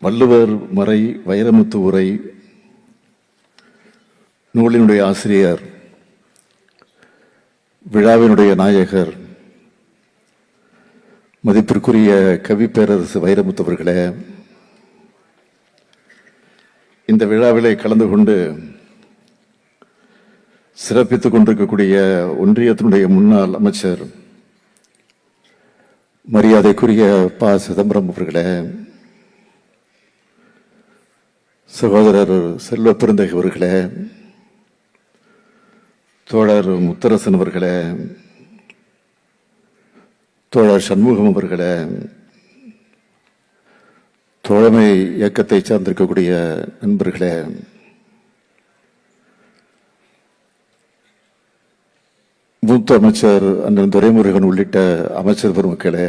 வள்ளுவர் மறை வைரமுத்து உரை நூலினுடைய ஆசிரியர், விழாவினுடைய நாயகர், மதிப்பிற்குரிய கவி பேரரசு வைரமுத்து அவர்களே, இந்த விழாவிலே கலந்து கொண்டு சிறப்பித்துக் கொண்டிருக்கக்கூடிய ஒன்றியத்தினுடைய முன்னாள் அமைச்சர் மரியாதைக்குரிய ப. சிதம்பரம் அவர்களே, சகோதரர் செல்வ பெருந்தகை அவர்களே, தோழர் முத்தரசன் அவர்களே, தோழர் சண்முகம் அவர்களே, தோழமை இயக்கத்தை சார்ந்திருக்கக்கூடிய நண்பர்களே, மூத்த அமைச்சர் அண்ணன் துரைமுருகன் உள்ளிட்ட அமைச்சர் பெருமக்களே,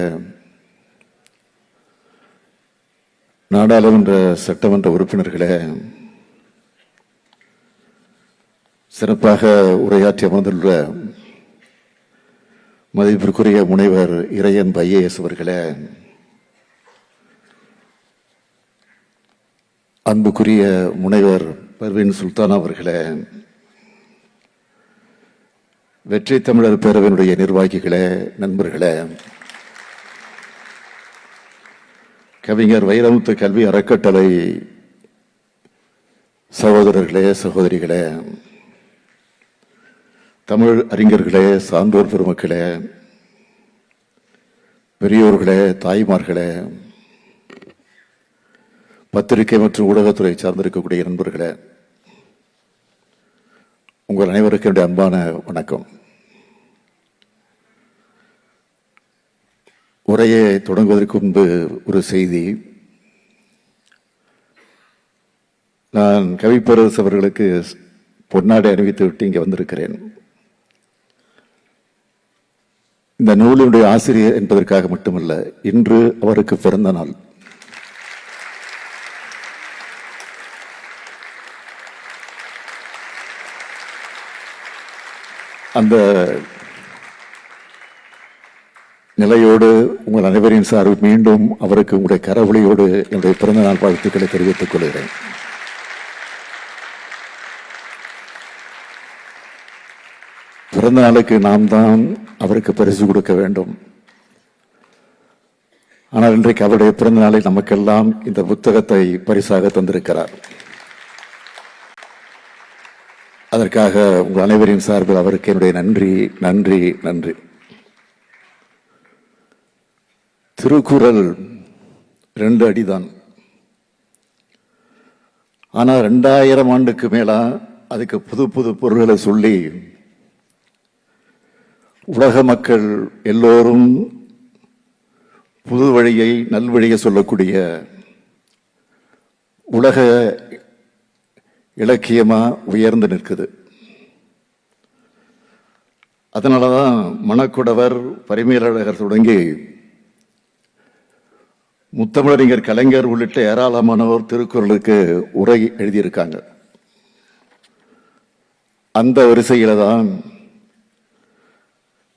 நாடாளுமன்ற சட்டமன்ற உறுப்பினர்களே, சிறப்பாக உரையாற்றி அமர்ந்துள்ள மதிப்பிற்குரிய முனைவர் இறையன் ஐஏஎஸ் அவர்களே, அன்புக்குரிய முனைவர் பர்வீன் சுல்தானா அவர்களே, வெற்றி தமிழர் பேரவையினுடைய நிர்வாகிகளே, நண்பர்களே, கவிஞர் வைரமுத்து கல்வி அறக்கட்டளை சகோதரர்களே, சகோதரிகளே, தமிழ் அறிஞர்களே, சான்றோர் பெருமக்களே, பெரியோர்களே, தாய்மார்களே, பத்திரிகை மற்றும் ஊடகத்துறை சார்ந்திருக்கக்கூடிய நண்பர்களே, உங்கள் அனைவருக்கும் என்னுடைய அன்பான வணக்கம். உரையை தொடங்குவதற்கு முன்பு ஒரு செய்தி. நான் கவிப்பேரரசு அவர்களுக்கு பொன்னாடை அணிவித்து விட்டு இங்கே வந்திருக்கிறேன். இந்த நூலினுடைய ஆசிரியர் என்பதற்காக மட்டுமல்ல, இன்று அவருக்கு பிறந்த நாள். அந்த நிலையோடு உங்கள் அனைவரின் சார்பில் மீண்டும் அவருக்கு உங்களுடைய கரவொலியோடு என்னுடைய பிறந்த நாள் வாழ்த்துக்களை தெரிவித்துக் கொள்கிறேன். பிறந்த நாளுக்கு நாம் தான் அவருக்கு பரிசு கொடுக்க வேண்டும். ஆனால் இன்றைக்கு அவருடைய பிறந்த நாளை நமக்கெல்லாம் இந்த புத்தகத்தை பரிசாக தந்திருக்கிறார். அதற்காக உங்கள் அனைவரின் சார்பில் அவருக்கு என்னுடைய நன்றி நன்றி நன்றி. திருக்குறள் 2 அடிதான். ஆனா 2000 ஆண்டுக்கு மேலா அதுக்கு புது புது பொருள்களை சொல்லி உலக மக்கள் எல்லோரும் புது வழியை, நல்வழியை சொல்லக்கூடிய உலக இலக்கியமா உயர்ந்து நிற்குது. அதனாலதான் மணக்குடவர், பரிமேலழகர் தொடங்கி முத்தமிழறிஞர் கலைஞர் உள்ளிட்ட ஏராளமானோர் திருக்குறளுக்கு உரை எழுதியிருக்காங்க. அந்த வரிசையில தான்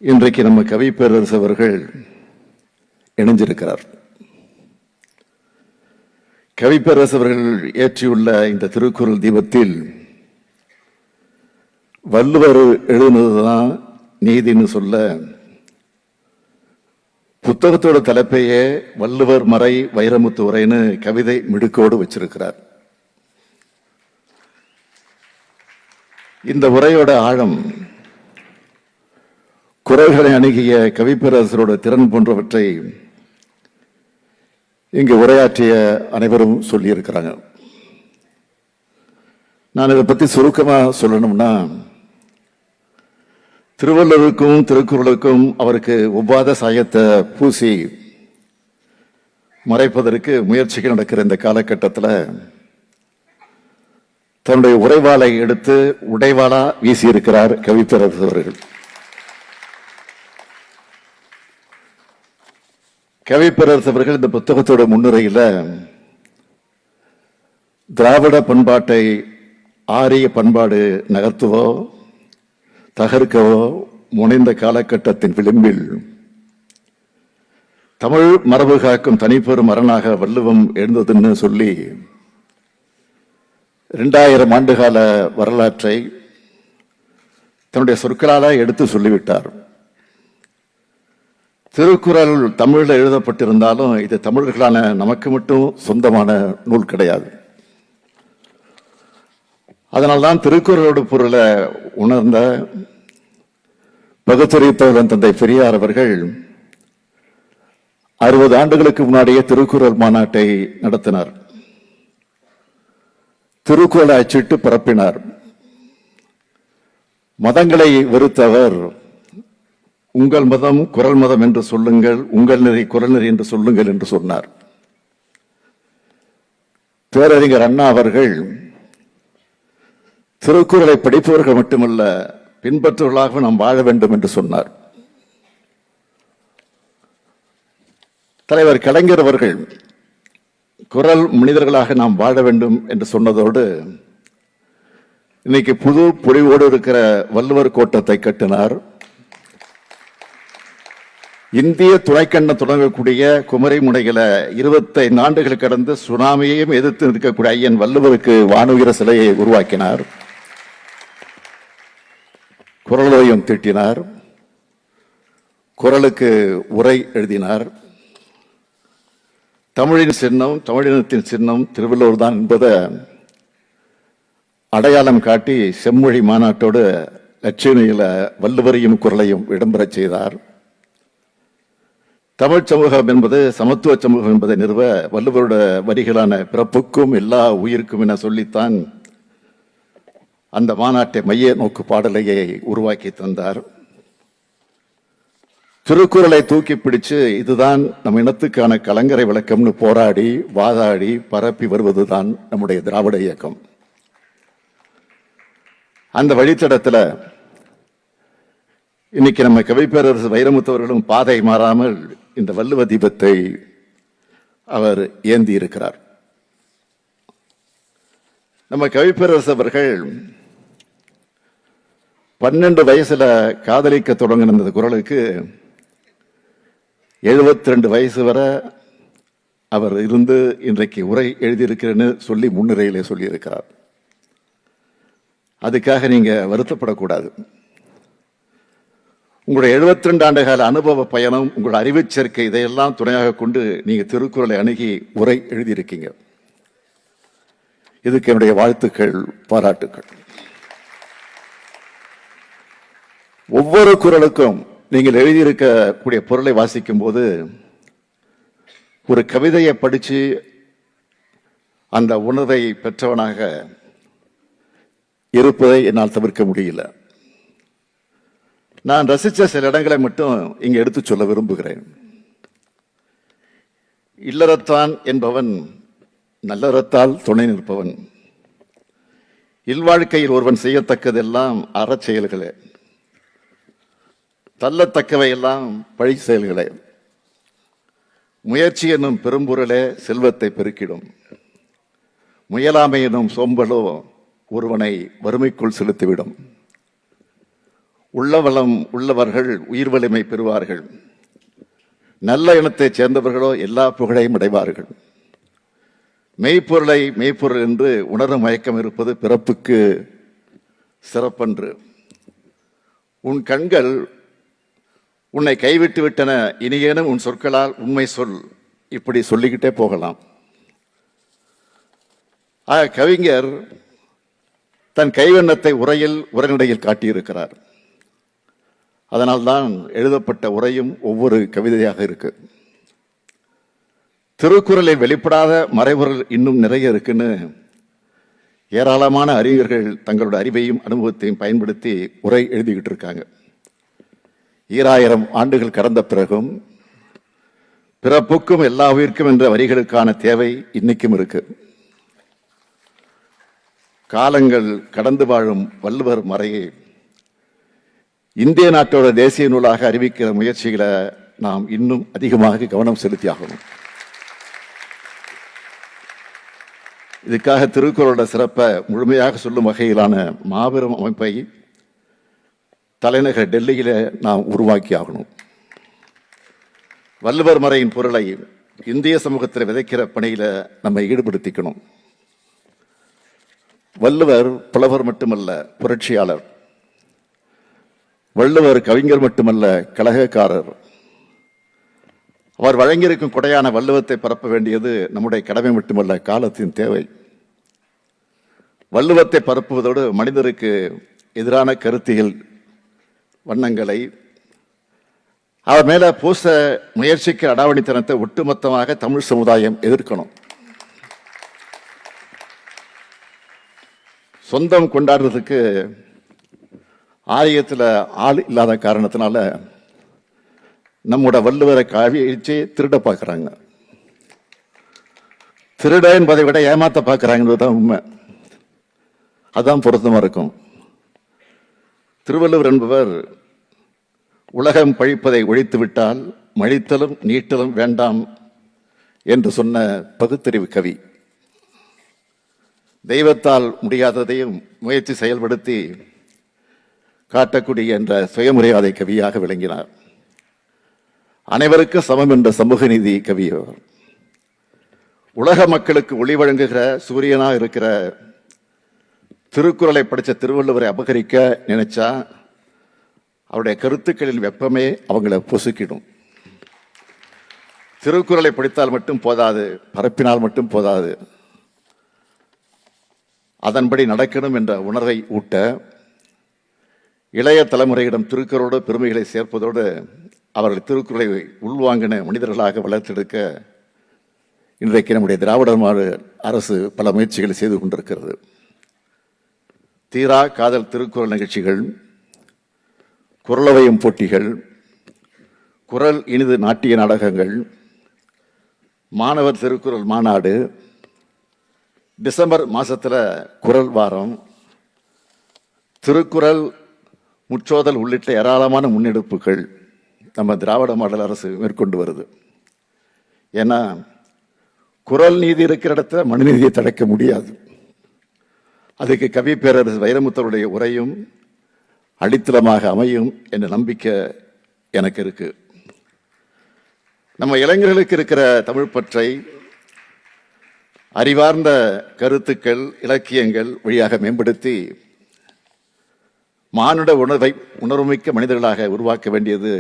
இன்றைக்கு நம்ம கவி பேரரசு அவர்கள் இணைஞ்சிருக்கிறார். கவிப்பேரரசு அவர்கள் ஏற்றியுள்ள இந்த திருக்குறள் தீபத்தில் வள்ளுவர் எழுதுனதுதான் நீதினு சொல்ல, புத்தகத்தோட தலைப்பையே வள்ளுவர் மறை வைரமுத்து உரைன்னு கவிதை மிடுக்கோடு வச்சிருக்கிறார். இந்த உரையோட ஆழம், குறள்களை அணுகிய கவிப்பேரரசரோட திறன் போன்றவற்றை இங்கு உரையாற்றிய அனைவரும் சொல்லியிருக்கிறாங்க. நான் இதை பத்தி சுருக்கமா சொல்லணும்னா, திருவள்ளுவருக்கும் திருக்குறளுக்கும் அவருக்கு ஒவ்வாத சாயத்தை பூசி மறைப்பதற்கு முயற்சிகள் நடக்கிற இந்த காலகட்டத்தில் தன்னுடைய உரைவாளை எடுத்து உடைவாளா வீசியிருக்கிறார் கவிப்பேரரசு அவர்கள். கவிப்பேரரசு அவர்கள் இந்த புத்தகத்தோட முன்னுரையில திராவிட பண்பாட்டை ஆரிய பண்பாடு நகர்த்துவோ தகர்க்கவோ முனைந்த காலகட்டத்தின் விளிம்பில் தமிழ் மரபு காக்கும் தனிப்பெரும் அரணாக வள்ளுவம் எழுந்ததுன்னு சொல்லி 2000 ஆண்டுகால வரலாற்றை தன்னுடைய சொற்களால எடுத்து சொல்லிவிட்டார். திருக்குறள் தமிழில் எழுதப்பட்டிருந்தாலும் இது தமிழர்களான நமக்கு மட்டும் சொந்தமான நூல் கிடையாது. அதனால்தான் திருக்குறளோட பொருளை உணர்ந்த பகுத்தறிவுத்தலைவன் தந்தை பெரியார் அவர்கள் 60 ஆண்டுகளுக்கு முன்னாடியே திருக்குறள் மாநாட்டை நடத்தினார். திருக்குறளை அச்சிட்டு பரப்பினார். மதங்களை வெறுத்தவர் உங்கள் மதம் குறள் மதம் என்று சொல்லுங்கள், உங்கள் நெறி குறள் நெறி என்று சொல்லுங்கள் என்று சொன்னார். பேரறிஞர் அண்ணா அவர்கள் திருக்குறளை படிப்பவர்கள் மட்டுமல்ல பின்பற்றுவர்களாக நாம் வாழ வேண்டும் என்று சொன்னார். தலைவர் கலைஞர் அவர்கள் குறள் மனிதர்களாக நாம் வாழ வேண்டும் என்று சொன்னதோடு இன்னைக்கு புது பொலிவோடு இருக்கிற வள்ளுவர் கோட்டத்தை கட்டினார். இந்திய துணைக்கண்டம் தொடங்கக்கூடிய குமரி முனையில 25 ஆண்டுகள் கடந்து சுனாமியையும் எதிர்த்து நிற்கக்கூடிய ஐயன் வள்ளுவருக்கு வானுயர சிலையை உருவாக்கினார். குறளோயும் தீட்டினார். குறளுக்கு உரை எழுதினார். தமிழின் சின்னம், தமிழினத்தின் சின்னம் திருவள்ளுவர் தான் என்பதை அடையாளம் காட்டி செம்மொழி மாநாட்டோடு லட்சணியில வள்ளுவரையும் குறளையும் இடம்பெறச் செய்தார். தமிழ் சமூகம் என்பது சமத்துவ சமூகம் என்பதை நிறுவ வள்ளுவரோட வரிகளான பிறப்புக்கும் எல்லா உயிருக்கும் என சொல்லித்தான் அந்த மாநாட்டை மைய நோக்கு பாடலையை உருவாக்கி தந்தார். திருக்குறளை தூக்கி பிடிச்சு இதுதான் நம் இனத்துக்கான கலங்கரை விளக்கம்னு போராடி வாதாடி பரப்பி வருவதுதான் நம்முடைய திராவிட இயக்கம். அந்த வழித்தடத்தில் இன்னைக்கு நம்ம கவிப்பேரரசு வைரமுத்தவர்களும் பாதை மாறாமல் இந்த வள்ளுவ தீபத்தை அவர் ஏந்தி இருக்கிறார். நம்ம கவிப்பேரரசு அவர்கள் 12 வயசுல காதலிக்க தொடங்கின குறளுக்கு 72 வயசு வரை அவர் இருந்து இன்றைக்கு உரை எழுதியிருக்கிறேன்னு சொல்லி முன்னுரையிலே சொல்லியிருக்கிறார். அதுக்காக நீங்க வருத்தப்படக்கூடாது. உங்களுடைய 72 ஆண்டு கால அனுபவ பயணம், உங்களுடைய அறிவு சேர்க்கை இதையெல்லாம் துணையாக கொண்டு நீங்க திருக்குறளை அணுகி உரை எழுதியிருக்கீங்க. இதுக்கு என்னுடைய வாழ்த்துக்கள், பாராட்டுக்கள். ஒவ்வொரு குறளுக்கும் நீங்கள் எழுதியிருக்கக்கூடிய பொருளை வாசிக்கும் போது ஒரு கவிதையை படிச்சு அந்த உணர்வை பெற்றவனாக இருப்பதை என்னால் தவிர்க்க முடியல. நான் ரசித்த சில இடங்களை மட்டும் இங்க எடுத்து சொல்ல விரும்புகிறேன். இல்லறத்தான் என்பவன் நல்லறத்தால் துணை நிற்பவன். இல்வாழ்க்கையில் ஒருவன் செய்யத்தக்கதெல்லாம் அறச்செயல்களே, தள்ளத்தக்கவை எல்லாம் பழி செயல்களே. முயற்சி என்னும் பெரும்பொருளே செல்வத்தை பெருக்கிடும். முயலாமை என்னும் சோம்பலோ ஒருவனை வறுமைக்குள் செலுத்திவிடும். உள்ளவளம் உள்ளவர்கள் உயிர் வலிமை பெறுவார்கள். நல்ல இனத்தைச் சேர்ந்தவர்களோ எல்லா புகழையும் அடைவார்கள். மெய்ப்பொருளை மெய்ப்பொருள் என்று உணரும் மயக்கம் இருப்பது பிறப்புக்கு சிறப்பன்று. உன் கண்கள் உன்னை கைவிட்டு விட்டன, இனியேனும் உன் சொற்களால் உண்மை சொல். இப்படி சொல்லிக்கிட்டே போகலாம். கவிஞர் தன் கைவண்ணத்தை உரைநடையில் காட்டியிருக்கிறார். அதனால்தான் எழுதப்பட்ட உரையும் ஒவ்வொரு கவிதையாக இருக்கு. திருக்குறளில் வெளிப்படாத மறைபொருள் இன்னும் நிறைய இருக்குன்னு ஏராளமான அறிஞர்கள் தங்களோட அறிவையும் அனுபவத்தையும் பயன்படுத்தி உரை எழுதிக்கிட்டு இருக்காங்க. 2000 ஆண்டுகள் கடந்த பிறகும் பிறப்புக்கும் எல்லா உயிர்க்கும் என்ற வரிகளுக்கான தேவை இன்னைக்கும் இருக்கு. காலங்கள் கடந்து வாழும் வள்ளுவர் மறையை இந்திய நாட்டோட தேசிய நூலாக அறிவிக்கிற முயற்சிகளை நாம் இன்னும் அதிகமாக கவனம் செலுத்தி ஆகணும். இதுக்காக திருக்குறளோட சிறப்பை முழுமையாக சொல்லும் வகையிலான மாபெரும் அமைப்பை தலைநகர் டெல்லியில நாம் உருவாக்கி ஆகணும். வள்ளுவர் மறையின் பொருளை இந்திய சமூகத்தில் விதைக்கிற பணியில நம்ம ஈடுபடுத்திக்கணும். வள்ளுவர் புலவர் மட்டுமல்ல, புரட்சியாளர். வள்ளுவர் கவிஞர் மட்டுமல்ல, கலகக்காரர். அவர் வழங்கியிருக்கும் கொடையான வள்ளுவத்தை பரப்ப வேண்டியது நம்முடைய கடமை மட்டுமல்ல, காலத்தின் தேவை. வள்ளுவத்தை பரப்புவதோடு மனிதருக்கு எதிரான கருத்தியல் வண்ணங்களை அவர் மேல பூச முயற்சிக்க அடாவடித்தனத்தை ஒட்டுமொத்தமாக தமிழ் சமுதாயம் எதிர்க்கணும். சொந்தம் கொண்டாடுறதுக்கு ஆலயத்தில் ஆள் இல்லாத காரணத்தினால நம்மோட வள்ளுவரை காவியடிச்சு திருட பார்க்குறாங்க. திருட என்பதை விட ஏமாத்த பார்க்குறாங்கன்றதுதான் உண்மை. அதுதான் பொருத்தமாக இருக்கும். திருவள்ளுவர் என்பவர் உலகம் பழிப்பதை ஒழித்துவிட்டால் மழித்தலும் நீட்டலும் வேண்டாம் என்று சொன்ன பகுத்தறிவு கவி. தெய்வத்தால் முடியாததையும் முயற்சி செயல்படுத்தி காட்டக்கூடிய என்ற சுயமரியாதை கவியாக விளங்கினார். அனைவருக்கும் சமம் என்ற சமூக நீதி கவி. உலக மக்களுக்கு ஒளி வழங்குகிற சூரியனாக இருக்கிற திருக்குறளை படித்த திருவள்ளுவரை அபகரிக்க நினைச்சா அவருடைய கருத்துக்களின் வெப்பமே அவங்களை பொசுக்கிடும். திருக்குறளை படித்தால் மட்டும் போதாது, பரப்பினால் மட்டும் போதாது, அதன்படி நடக்கணும் என்ற உணர்வை ஊட்ட இளைய தலைமுறையிடம் திருக்குறளோடு பெருமைகளை சேர்ப்பதோடு அவர்கள் திருக்குறளை உள்வாங்கின மனிதர்களாக வளர்த்தெடுக்க இன்றைக்கு நம்முடைய திராவிட மாடல் அரசு பல முயற்சிகளை செய்து கொண்டிருக்கிறது. தீரா காதல் திருக்குறள் நிகழ்ச்சிகள், குரலவையும் போட்டிகள், குரல் இனிது நாட்டிய நாடகங்கள், மாணவர் திருக்குறள் மாநாடு, டிசம்பர் மாசத்துல குரல் வாரம், திருக்குறள் முற்றோதல் உள்ளிட்ட ஏராளமான முன்னெடுப்புகள் நம்ம திராவிட மாடல் அரசு மேற்கொண்டு வருது. ஏன்னா குரல் நீதி இருக்கிற இடத்துல மனுநீதியை தடுக்க முடியாது. அதுக்கு கவி பேரரசு வைரமுத்தருடைய உரையும் அடித்தளமாக அமையும் என்ற நம்பிக்கை எனக்கு இருக்கு. நம்ம இளைஞர்களுக்கு இருக்கிற தமிழ் பற்றை அறிவார்ந்த கருத்துக்கள், இலக்கியங்கள் வழியாக மேம்படுத்தி மானுட உணர்வை உணர்வுமிக்க மனிதர்களாக உருவாக்க வேண்டியது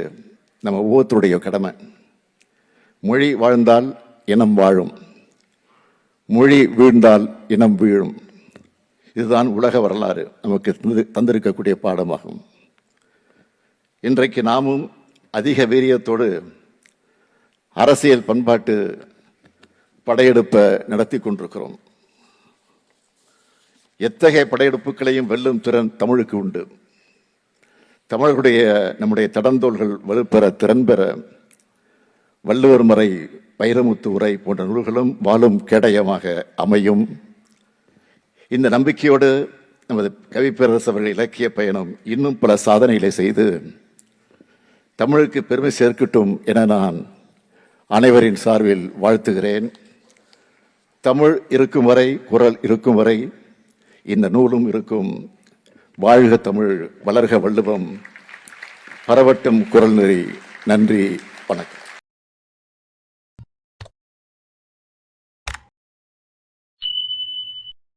நம்ம ஒவ்வொருத்தருடைய கடமை. மொழி வாழ்ந்தால் இனம் வாழும், மொழி வீழ்ந்தால் இனம் வீழும். இதுதான் உலக வரலாறு நமக்கு தந்திருக்கக்கூடிய பாடமாகும். இன்றைக்கு நாமும் அதிக வீரியத்தோடு அரசியல் பண்பாட்டு படையெடுப்பை நடத்தி கொண்டிருக்கிறோம். எத்தகைய படையெடுப்புகளையும் வெல்லும் திறன் தமிழுக்கு உண்டு. தமிழர்களுடைய நம்முடைய தடந்தோள்கள் வலுப்பெற திறன் பெற வள்ளுவர் மறை, வைரமுத்து உரை போன்ற நூல்களும் வாழும் கேடயமாக அமையும். இந்த நம்பிக்கையோடு நமது கவிப்பேரரசு அவர்கள் இலக்கிய பயணம் இன்னும் பல சாதனைகளை செய்து தமிழுக்கு பெருமை சேர்க்கட்டும் என நான் அனைவரின் சார்பில் வாழ்த்துகிறேன். தமிழ் இருக்கும் வரை, குரல் இருக்கும் வரை இந்த நூலும் இருக்கும். வாழ்க தமிழ், வளர்க வள்ளுவம், பரவட்டும் குரல் நெறி. நன்றி, வணக்கம்.